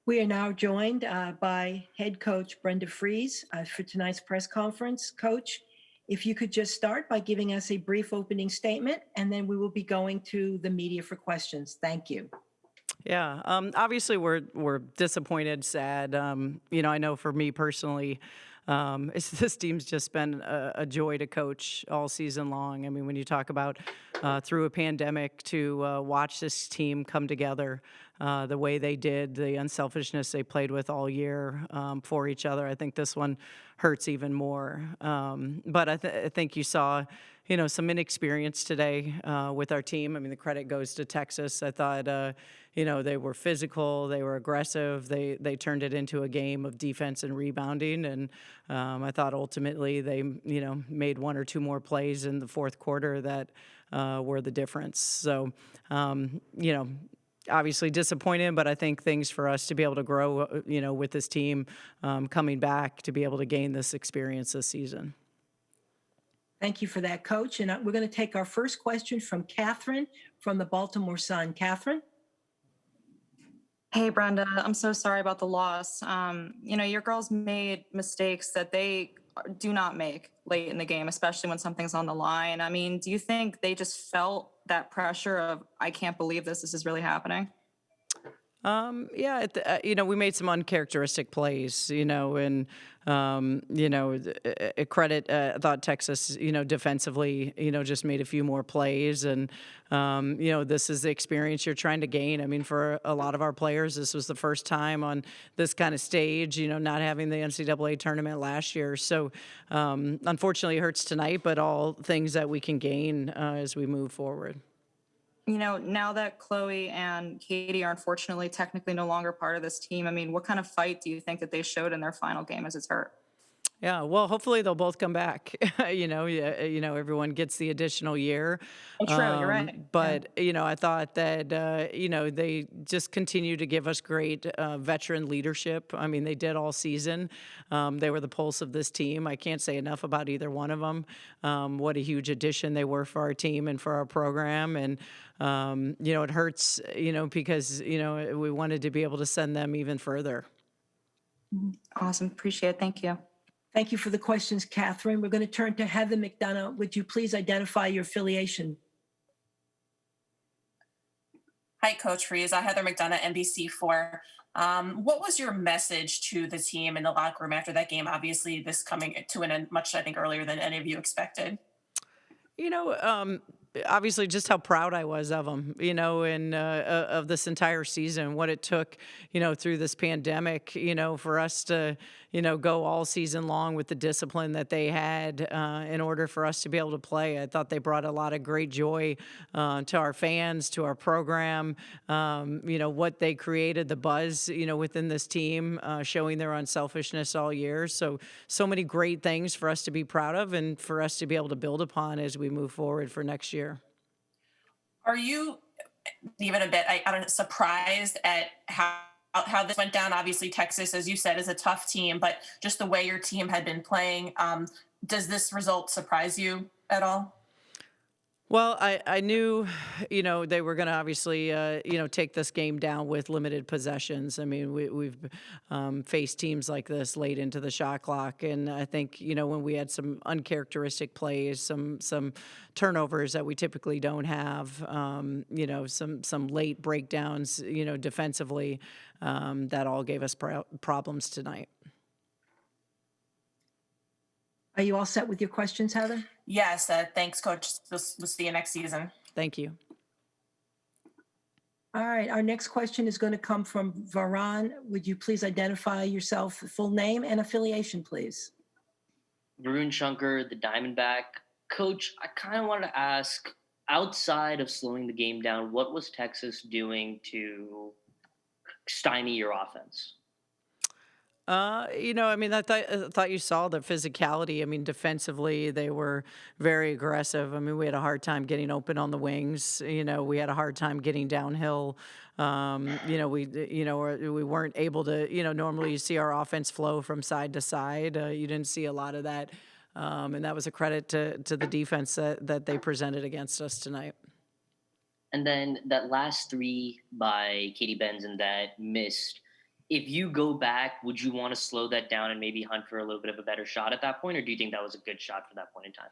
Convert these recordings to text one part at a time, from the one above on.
We are now joined by head coach Brenda Frese for tonight's press conference. Coach, if you could just start by giving us a brief opening statement, and then we will be going to the media for questions. Thank you. Yeah, obviously we're disappointed, sad. I know for me personally, this team's just been a joy to coach all season long. I mean, when you talk about through a pandemic to watch this team come together the way they did, the unselfishness they played with all year for each other, I think this one hurts even more. But I think you saw some inexperience today with our team. I mean, the credit goes to Texas. I thought, they were physical, they were aggressive, they turned it into a game of defense and rebounding, and I thought ultimately they, made one or two more plays in the fourth quarter that were the difference. So, obviously disappointed, but I think things for us to be able to grow, with this team coming back to be able to gain this experience this season. Thank you for that, Coach. And we're going to take our first question from Catherine from the Baltimore Sun. Catherine? Hey, Brenda, I'm so sorry about the loss. Your girls made mistakes that they do not make late in the game, especially when something's on the line. I mean, do you think they just felt that pressure of, I can't believe this is really happening? Yeah, we made some uncharacteristic plays, and a credit. I thought Texas, defensively, just made a few more plays, and this is the experience you're trying to gain. I mean, for a lot of our players, this was the first time on this kind of stage. Not having the NCAA tournament last year, so unfortunately, it hurts tonight. But all things that we can gain as we move forward. Now that Chloe and Katie are unfortunately technically no longer part of this team, I mean, what kind of fight do you think that they showed in their final game as it's hurt? Yeah, well, hopefully they'll both come back. Everyone gets the additional year. Oh, true. You're right. Yeah. But I thought that they just continue to give us great veteran leadership. I mean, they did all season. They were the pulse of this team. I can't say enough about either one of them. What a huge addition they were for our team and for our program. And it hurts, because we wanted to be able to send them even further. Awesome. Appreciate it. Thank you. Thank you for the questions, Catherine. We're going to turn to Heather McDonough. Would you please identify your affiliation? Hi, Coach Frese. Heather McDonough, NBC4. What was your message to the team in the locker room after that game? Obviously, this coming to an end much, I think, earlier than any of you expected. Obviously just how proud I was of them, and of this entire season, what it took, through this pandemic, for us to, go all season long with the discipline that they had in order for us to be able to play. I thought they brought a lot of great joy to our fans, to our program, what they created, the buzz, within this team, showing their unselfishness all year. So many great things for us to be proud of and for us to be able to build upon as we move forward for next year. Are you even a bit, I don't know, surprised at how this went down? Obviously, Texas, as you said, is a tough team, but just the way your team had been playing, does this result surprise you at all? Well, I knew, they were going to obviously, take this game down with limited possessions. I mean, we've faced teams like this late into the shot clock, and I think, when we had some uncharacteristic plays, some turnovers that we typically don't have, some late breakdowns, defensively, that all gave us problems tonight. Are you all set with your questions, Heather? Yes. Thanks, Coach. We'll see you next season. Thank you. All right. Our next question is going to come from Varun. Would you please identify yourself, full name and affiliation, please? Varun Shankar, the Diamondback. Coach, I kind of wanted to ask, outside of slowing the game down, what was Texas doing to stymie your offense? I mean, I thought you saw the physicality. I mean, defensively, they were very aggressive. I mean, we had a hard time getting open on the wings. We had a hard time getting downhill. We weren't able to, normally you see our offense flow from side to side. You didn't see a lot of that. And that was a credit to the defense that they presented against us tonight. And then that last three by Katie Benson that missed, if you go back, would you want to slow that down and maybe hunt for a little bit of a better shot at that point, or do you think that was a good shot for that point in time?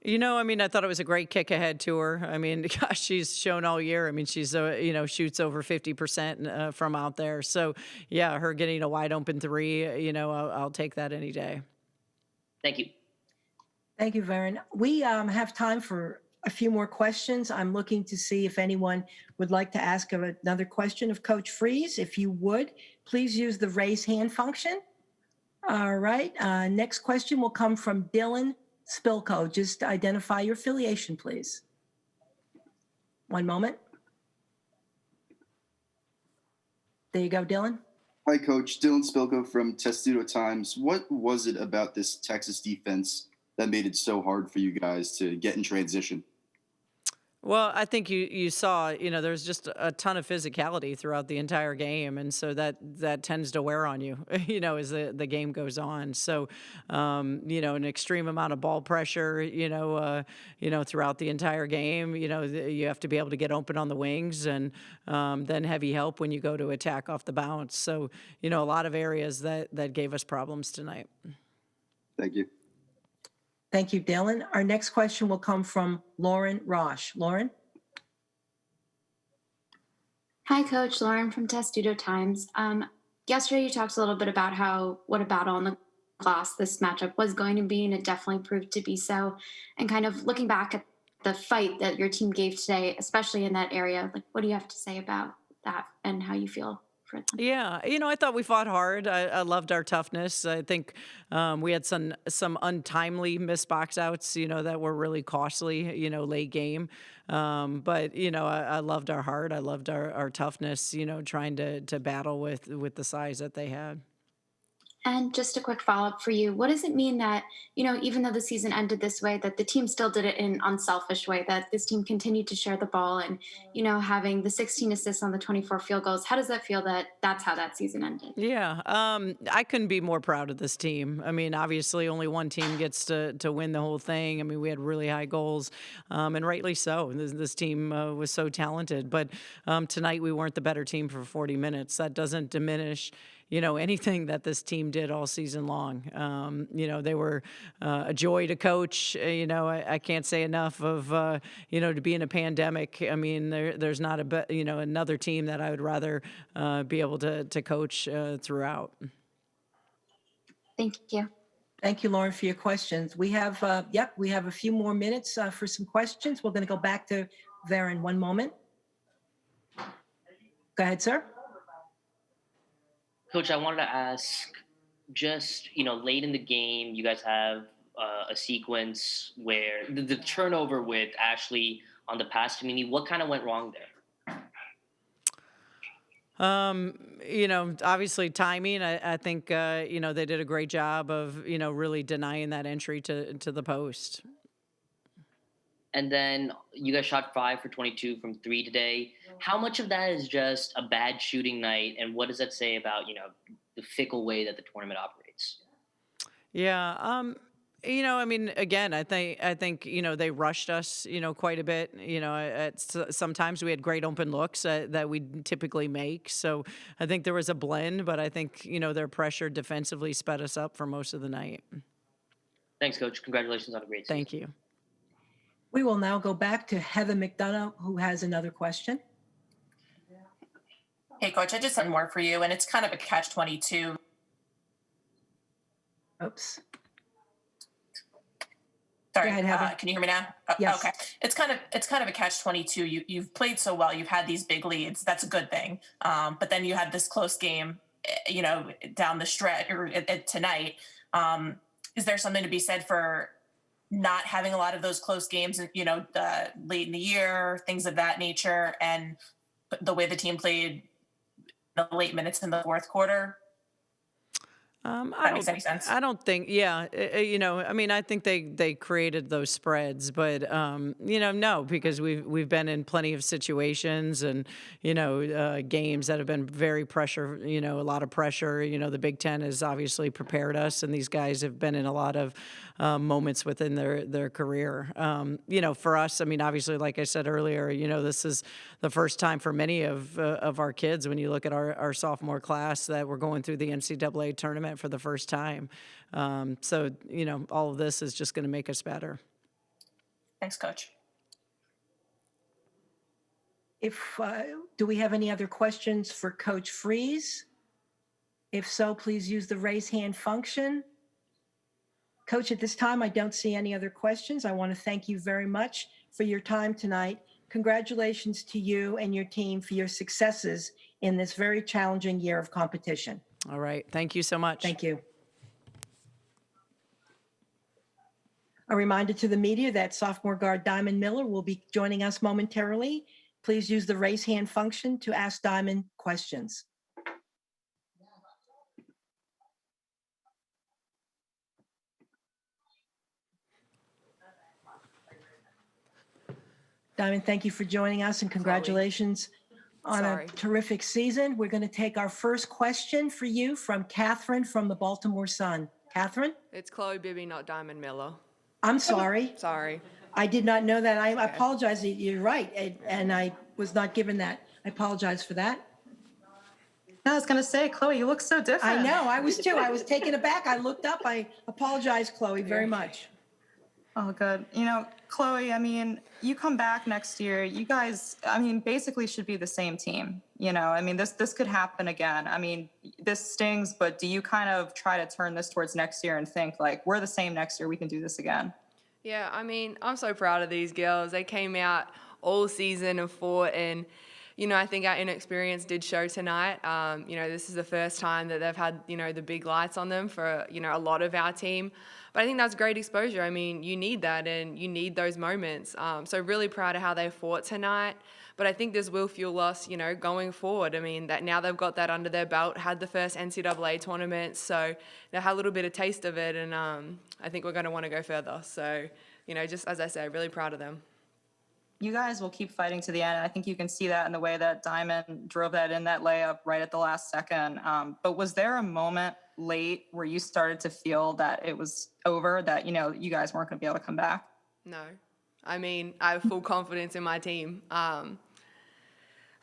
I mean, I thought it was a great kick ahead to her. I mean, gosh, she's shown all year. I mean, she's, shoots over 50% from out there. So, yeah, her getting a wide open three, I'll take that any day. Thank you. Thank you, Varen. We have time for a few more questions. I'm looking to see if anyone would like to ask another question of Coach Frese. If you would, please use the raise hand function. All right. Next question will come from Dylan Spilko. Just identify your affiliation, please. One moment. There you go, Dylan. Hi, Coach. Dylan Spilko from Testudo Times. What was it about this Texas defense that made it so hard for you guys to get in transition? Well, I think you saw, there's just a ton of physicality throughout the entire game, and so that tends to wear on you, as the game goes on. So, an extreme amount of ball pressure, throughout the entire game. You have to be able to get open on the wings, and then heavy help when you go to attack off the bounce. So, a lot of areas that gave us problems tonight. Thank you. Thank you, Dylan. Our next question will come from Lauren Roche. Lauren? Hi, Coach. Lauren from Testudo Times. Yesterday, you talked a little bit about what a battle on the glass this matchup was going to be, and it definitely proved to be so. And kind of looking back at the fight that your team gave today, especially in that area, like, what do you have to say about that and how you feel? Yeah, I thought we fought hard. I loved our toughness. I think we had some untimely missed box outs, that were really costly, late game. But I loved our heart. I loved our toughness, trying to battle with the size that they had. And just a quick follow-up for you. What does it mean that, even though the season ended this way, that the team still did it in an unselfish way, that this team continued to share the ball and, having the 16 assists on the 24 field goals? How does that feel that that's how that season ended? Yeah, I couldn't be more proud of this team. I mean, obviously only one team gets to win the whole thing. I mean, we had really high goals, and rightly so. This team was so talented. But tonight we weren't the better team for 40 minutes. That doesn't diminish anything that this team did all season long. They were a joy to coach. I can't say enough of, to be in a pandemic. I mean, there's not another team that I would rather be able to coach throughout. Thank you. Thank you, Lauren, for your questions. We have a few more minutes for some questions. We're going to go back to Varen. One moment. Go ahead, sir. Coach, I wanted to ask, just, late in the game, you guys have a sequence where the turnover with Ashley on the pass to Mimi, what kind of went wrong there? Obviously timing. I think, they did a great job of, really denying that entry to the post. And then you guys shot 5 for 22 from 3 today. How much of that is just a bad shooting night, and what does that say about, the fickle way that the tournament operates? Yeah. I mean, again, I think they rushed us, quite a bit. Sometimes we had great open looks that we typically make. So I think there was a blend, but I think, their pressure defensively sped us up for most of the night. Thanks, Coach. Congratulations on a great season. Thank you. We will now go back to Heather McDonough, who has another question. Hey, Coach, I just have more for you, and it's kind of a catch-22. Oops. Sorry, Go ahead, Heather. can you hear me now? Oh, Yes. Okay. It's kind of a catch-22. You've played so well. You've had these big leads. That's a good thing. But then you had this close game, down the stretch or tonight. Is there something to be said for not having a lot of those close games, late in the year, things of that nature, and the way the team played the late minutes in the fourth quarter? That makes any sense. I don't think, yeah, I mean, I think they created those spreads, but no, because we've been in plenty of situations and games that have been very pressure, a lot of pressure. The Big Ten has obviously prepared us, and these guys have been in a lot of moments within their career. For us, I mean, obviously, like I said earlier, this is the first time for many of our kids. When you look at our sophomore class, that we're going through the NCAA tournament for the first time. So, all of this is just going to make us better. Thanks, Coach. Do we have any other questions for Coach Frese? If so, please use the raise hand function. Coach, at this time, I don't see any other questions. I want to thank you very much for your time tonight. Congratulations to you and your team for your successes in this very challenging year of competition. All right. Thank you so much. Thank you. A reminder to the media that sophomore guard Diamond Miller will be joining us momentarily. Please use the raise hand function to ask Diamond questions. Diamond, thank you for joining us and congratulations on a terrific season. We're going to take our first question for you from Catherine from the Baltimore Sun. Catherine? It's Chloe Bibby, not Diamond Miller. I'm sorry. Sorry. I did not know that. I apologize. You're right. And I was not given that. I apologize for that. I was going to say, Chloe, you look so different. I know. I was too. I was taken aback. I looked up. I apologize, Chloe, very much. Oh, good. Chloe, I mean, you come back next year. You guys, I mean, basically should be the same team. I mean, this could happen again. I mean, this stings, but do you kind of try to turn this towards next year and think like, we're the same next year, we can do this again? Yeah, I mean, I'm so proud of these girls. They came out all season and fought, and I think our inexperience did show tonight. This is the first time that they've had, the big lights on them for, a lot of our team. But I think that's great exposure. I mean, you need that and you need those moments. So really proud of how they fought tonight. But I think this will fuel us, going forward. I mean, that now they've got that under their belt, had the first NCAA tournament. So they had a little bit of taste of it. And I think we're going to want to go further. So, just as I say, really proud of them. You guys will keep fighting to the end. And I think you can see that in the way that Diamond drove that layup right at the last second. But was there a moment late where you started to feel that it was over, that, you guys weren't going to be able to come back? No. I mean, I have full confidence in my team. I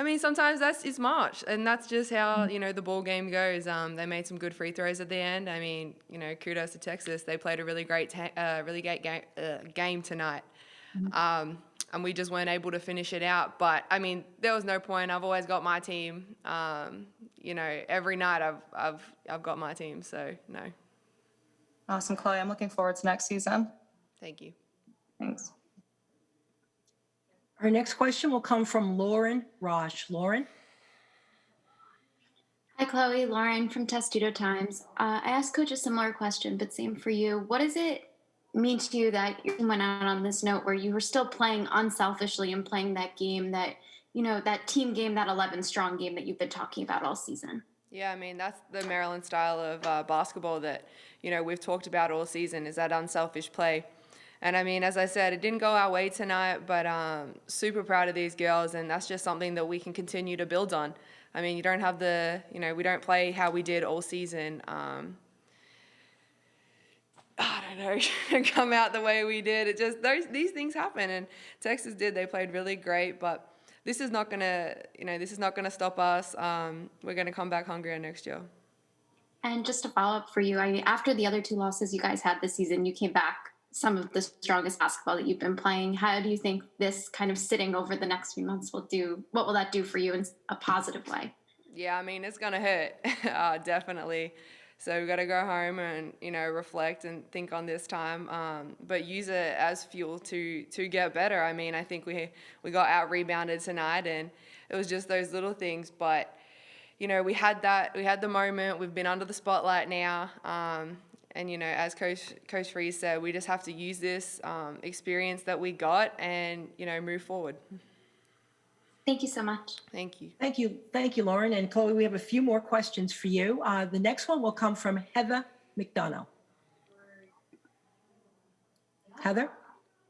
mean, sometimes it's March, and that's just how, the ball game goes. They made some good free throws at the end. I mean, kudos to Texas. They played a really great game tonight. And we just weren't able to finish it out. But, I mean, there was no point. I've always got my team. Every night I've got my team, so no. Awesome, Chloe. I'm looking forward to next season. Thank you. Thanks. Our next question will come from Lauren Roche. Lauren? Hi, Chloe. Lauren from Testudo Times. I asked Coach a similar question, but same for you. What does it mean to you that your team went out on this note where you were still playing unselfishly and playing that game, that, that team game, that 11-strong game that you've been talking about all season? Yeah, I mean, that's the Maryland style of basketball that, we've talked about all season, is that unselfish play. And I mean, as I said, it didn't go our way tonight, but super proud of these girls, and that's just something that we can continue to build on. I mean, you don't have we don't play how we did all season. I don't know, come out the way we did. It just, these things happen, and Texas did. They played really great, but this is not gonna stop us. We're gonna come back hungrier next year. And just to follow up for you, after the other 2 losses you guys had this season, you came back some of the strongest basketball that you've been playing. How do you think this kind of sitting over the next few months will do? What will that do for you in a positive way? Yeah, I mean, it's going to hurt, definitely. So we've got to go home and, reflect and think on this time, but use it as fuel to get better. I mean, I think we got out-rebounded tonight, and it was just those little things. But, we had the moment. We've been under the spotlight now. And, as Coach Frese said, we just have to use this experience that we got and, move forward. Thank you so much. Thank you. Thank you, Lauren. And Chloe, we have a few more questions for you. The next one will come from Heather McDonough. Heather?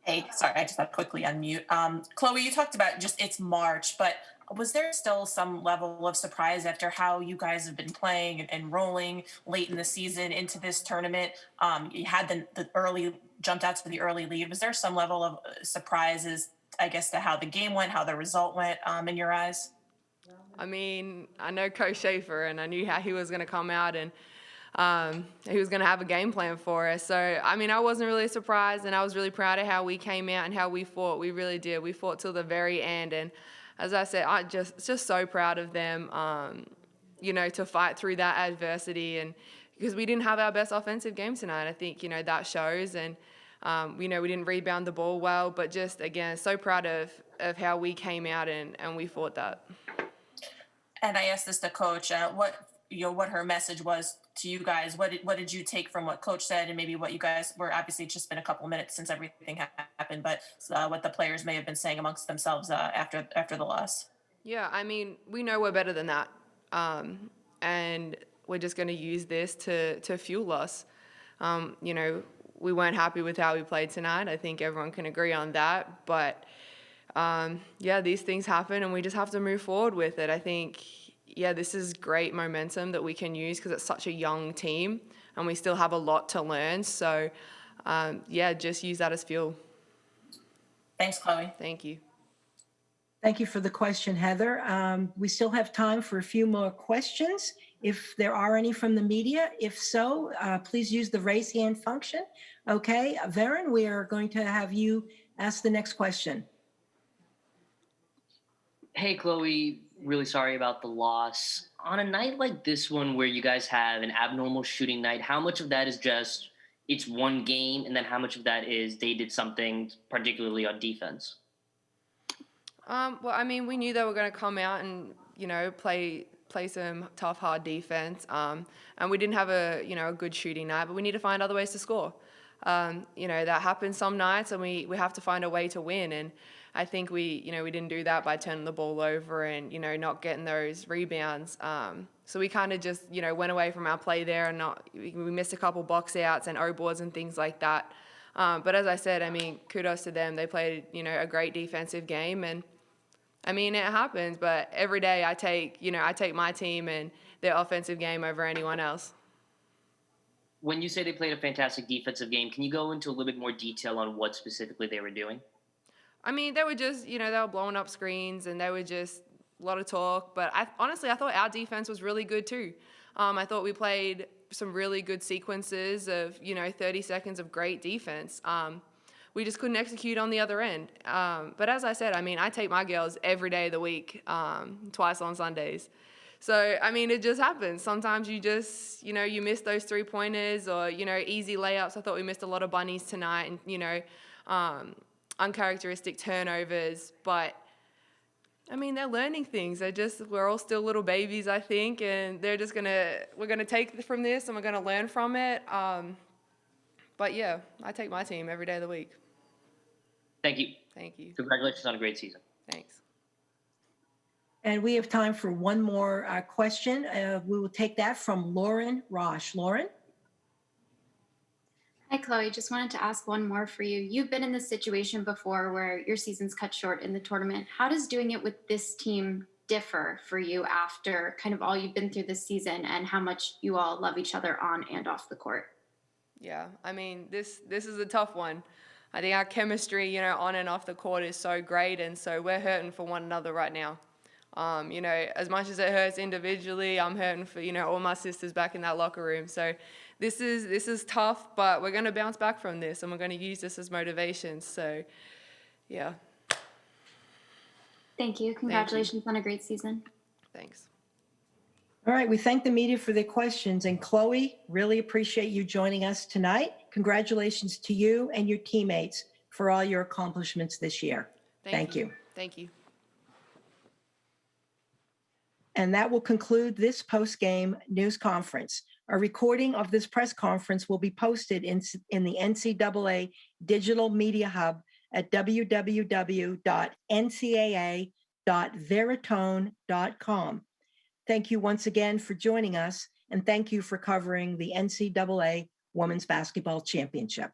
Hey, sorry, I just had to quickly unmute. Chloe, you talked about just it's March, but was there still some level of surprise after how you guys have been playing and rolling late in the season into this tournament? You had the early jumped out to the early lead. Was there some level of surprises, I guess, to how the game went, how the result went in your eyes? I mean, I know Coach Schaefer, and I knew how he was going to come out, and he was going to have a game plan for us. So, I mean, I wasn't really surprised, and I was really proud of how we came out and how we fought. We really did. We fought till the very end, and as I said, I just so proud of them, to fight through that adversity, and because we didn't have our best offensive game tonight. I think, that shows, and, we didn't rebound the ball well, but just, again, so proud of how we came out and we fought that. And I asked this to Coach, what her message was to you guys. What did you take from what Coach said, and maybe what you guys were, obviously it's just been a couple of minutes since everything happened, but what the players may have been saying amongst themselves after the loss? Yeah, I mean, we know we're better than that, and we're just going to use this to fuel us. We weren't happy with how we played tonight. I think everyone can agree on that, but these things happen, and we just have to move forward with it. I think, this is great momentum that we can use because it's such a young team, and we still have a lot to learn. So, just use that as fuel. Thanks, Chloe. Thank you. Thank you for the question, Heather. We still have time for a few more questions, if there are any from the media. If so, please use the raise hand function. Okay, Varen, we are going to have you ask the next question. Hey, Chloe, really sorry about the loss. On a night like this one where you guys have an abnormal shooting night, how much of that is just it's one game, and then how much of that is they did something particularly on defense? Well, I mean, we knew they were going to come out and, play some tough, hard defense. And we didn't have a good shooting night, but we need to find other ways to score. That happens some nights, and we have to find a way to win. And I think we didn't do that by turning the ball over and, not getting those rebounds. So we kind of just, went away from our play there, and we missed a couple box outs and O-boards and things like that. But as I said, I mean, kudos to them. They played, a great defensive game, and I mean, it happens, but every day I take my team and their offensive game over anyone else. When you say they played a fantastic defensive game, can you go into a little bit more detail on what specifically they were doing? I mean, they were just, they were blowing up screens, and they were just a lot of talk. But honestly, I thought our defense was really good too. I thought we played some really good sequences of, 30 seconds of great defense. We just couldn't execute on the other end. But as I said, I mean, I take my girls every day of the week, twice on Sundays. So, I mean, it just happens. Sometimes you just, you miss those 3-pointers or, easy layups. I thought we missed a lot of bunnies tonight and, uncharacteristic turnovers. But, I mean, they're learning things. We're all still little babies, I think, and we're going to take from this and we're going to learn from it. But, yeah, I take my team every day of the week. Thank you. Thank you. Congratulations on a great season. Thanks. And we have time for one more question. We will take that from Lauren Rosh. Lauren? Hi, Chloe. Just wanted to ask one more for you. You've been in this situation before where your season's cut short in the tournament. How does doing it with this team differ for you after kind of all you've been through this season and how much you all love each other on and off the court? Yeah, I mean, this is a tough one. I think our chemistry, on and off the court is so great, and so we're hurting for one another right now. As much as it hurts individually, I'm hurting for, all my sisters back in that locker room. So this is tough, but we're going to bounce back from this, and we're going to use this as motivation. So, yeah. Thank you. Congratulations on a great season. Thanks. All right, we thank the media for their questions. And Chloe, really appreciate you joining us tonight. Congratulations to you and your teammates for all your accomplishments this year. Thank you. Thank you. And that will conclude this post-game news conference. A recording of this press conference will be posted in the NCAA Digital Media Hub at www.ncaa.gov. www.veritone.com. Thank you once again for joining us, and thank you for covering the NCAA Women's Basketball Championship.